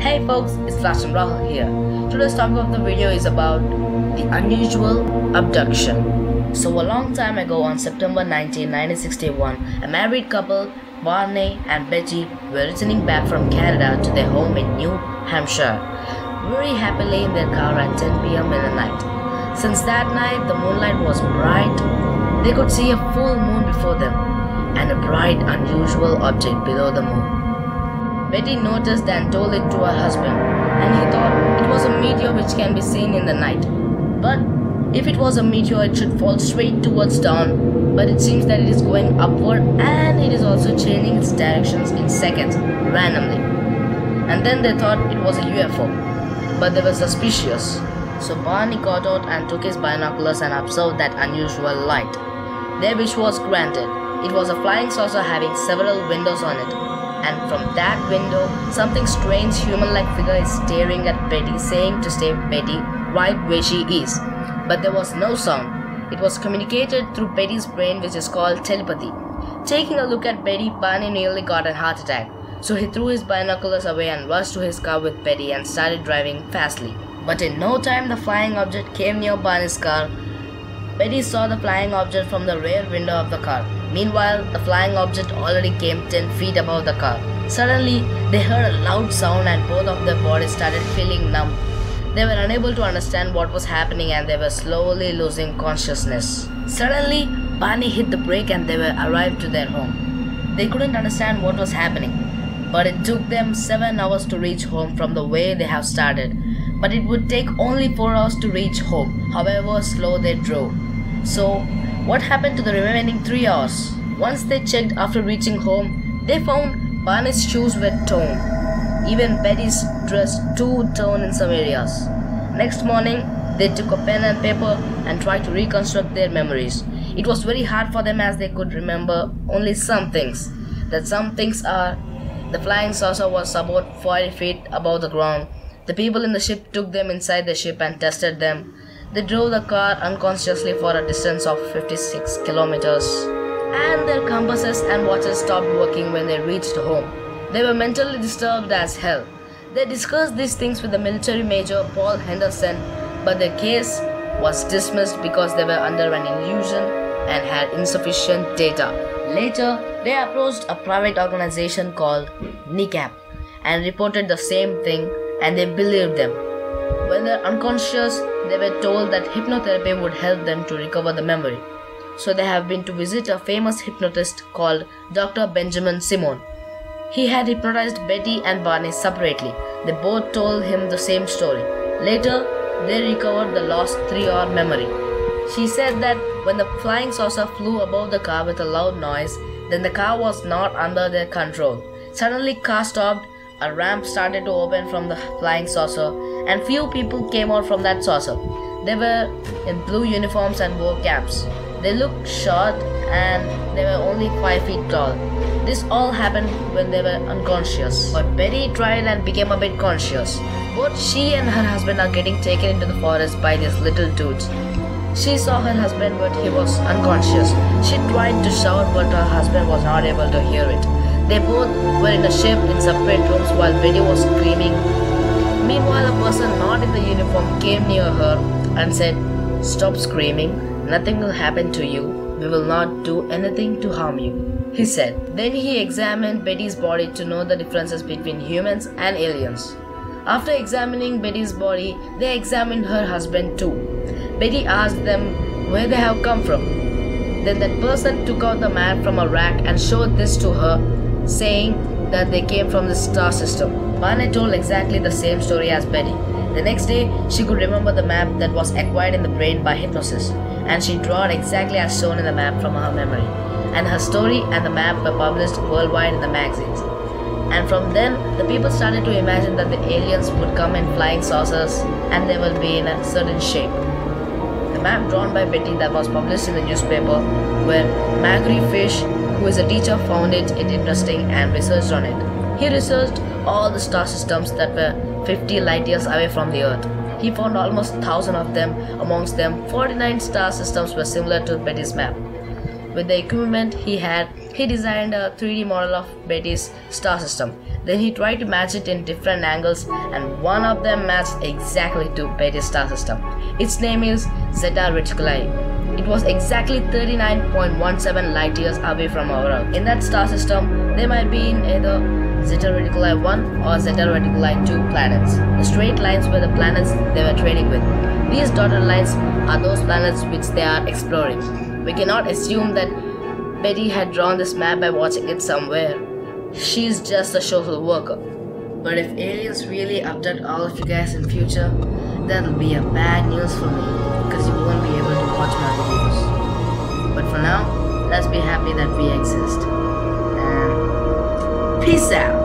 Hey folks, it's Flash and Rahul here. Today's topic of the video is about the unusual abduction. So a long time ago on September 19, 1961, a married couple, Barney and Betty, were returning back from Canada to their home in New Hampshire, very happily in their car at 10 p.m. in the night. Since that night the moonlight was bright, they could see a full moon before them and a bright unusual object below the moon. Betty noticed and told it to her husband, and he thought it was a meteor which can be seen in the night. But if it was a meteor, it should fall straight towards dawn, but it seems that it is going upward and it is also changing its directions in seconds, randomly. And then they thought it was a UFO, but they were suspicious. So Barney got out and took his binoculars and observed that unusual light. Their wish was granted. It was a flying saucer having several windows on it. And from that window, something strange human-like figure is staring at Betty, saying to stay Betty right where she is. But there was no sound. It was communicated through Betty's brain, which is called telepathy. Taking a look at Betty, Barney nearly got a heart attack. So he threw his binoculars away and rushed to his car with Betty and started driving fastly. But in no time the flying object came near Barney's car. Betty saw the flying object from the rear window of the car. Meanwhile, the flying object already came 10 feet above the car. Suddenly, they heard a loud sound and both of their bodies started feeling numb. They were unable to understand what was happening and they were slowly losing consciousness. Suddenly, Barney hit the brake and they were arrived to their home. They couldn't understand what was happening, but it took them 7 hours to reach home from the way they have started. But it would take only 4 hours to reach home, however slow they drove. So, what happened to the remaining 3 hours? Once they checked after reaching home, they found Barney's shoes were torn. Even Betty's dress too torn in some areas. Next morning, they took a pen and paper and tried to reconstruct their memories. It was very hard for them as they could remember only some things. That some things are: the flying saucer was about 40 feet above the ground. The people in the ship took them inside the ship and tested them. They drove the car unconsciously for a distance of 56 kilometers. And their compasses and watches stopped working when they reached home. They were mentally disturbed as hell. They discussed these things with the military major Paul Henderson, but their case was dismissed because they were under an illusion and had insufficient data. Later, they approached a private organization called NICAP and reported the same thing, and they believed them. When they were unconscious, they were told that hypnotherapy would help them to recover the memory. So they have been to visit a famous hypnotist called Dr. Benjamin Simon. He had hypnotized Betty and Barney separately. They both told him the same story. Later, they recovered the lost 3-hour memory. She said that when the flying saucer flew above the car with a loud noise, then the car was not under their control. Suddenly, car stopped. A ramp started to open from the flying saucer, and few people came out from that saucer. They were in blue uniforms and wore caps. They looked short and they were only 5 feet tall. This all happened when they were unconscious. But Betty tried and became a bit conscious. Both she and her husband are getting taken into the forest by these little dudes. She saw her husband but he was unconscious. She tried to shout but her husband was not able to hear it. They both were in a ship in separate rooms while Betty was screaming. Meanwhile, a person not in the uniform came near her and said, "Stop screaming, nothing will happen to you. We will not do anything to harm you," he said. Then he examined Betty's body to know the differences between humans and aliens. After examining Betty's body, they examined her husband too. Betty asked them where they have come from. Then that person took out the map from a rack and showed this to her, saying that they came from the star system. Barney told exactly the same story as Betty. The next day, she could remember the map that was acquired in the brain by hypnosis, and she drew it exactly as shown in the map from her memory. And her story and the map were published worldwide in the magazines. And from then, the people started to imagine that the aliens would come in flying saucers and they will be in a certain shape. The map drawn by Betty that was published in the newspaper, where Magri Fish, who is a teacher, found it interesting and researched on it. He researched all the star systems that were 50 light years away from the Earth. He found almost 1,000 of them. Amongst them, 49 star systems were similar to Betty's map. With the equipment he had, he designed a 3D model of Betty's star system Then he tried to match it in different angles, and one of them matched exactly to Betty's star system. Its name is Zeta Reticuli. It was exactly 39.17 light years away from our Earth. In that star system, they might be in either Zeta Reticuli 1 or Zeta Reticuli 2 planets. The straight lines were the planets they were trading with. These dotted lines are those planets which they are exploring. We cannot assume that Betty had drawn this map by watching it somewhere. She's just a social worker. But if aliens really abduct all of you guys in future, that'll be a bad news for me, because you won't be able to watch my videos. But for now, let's be happy that we exist. And peace out.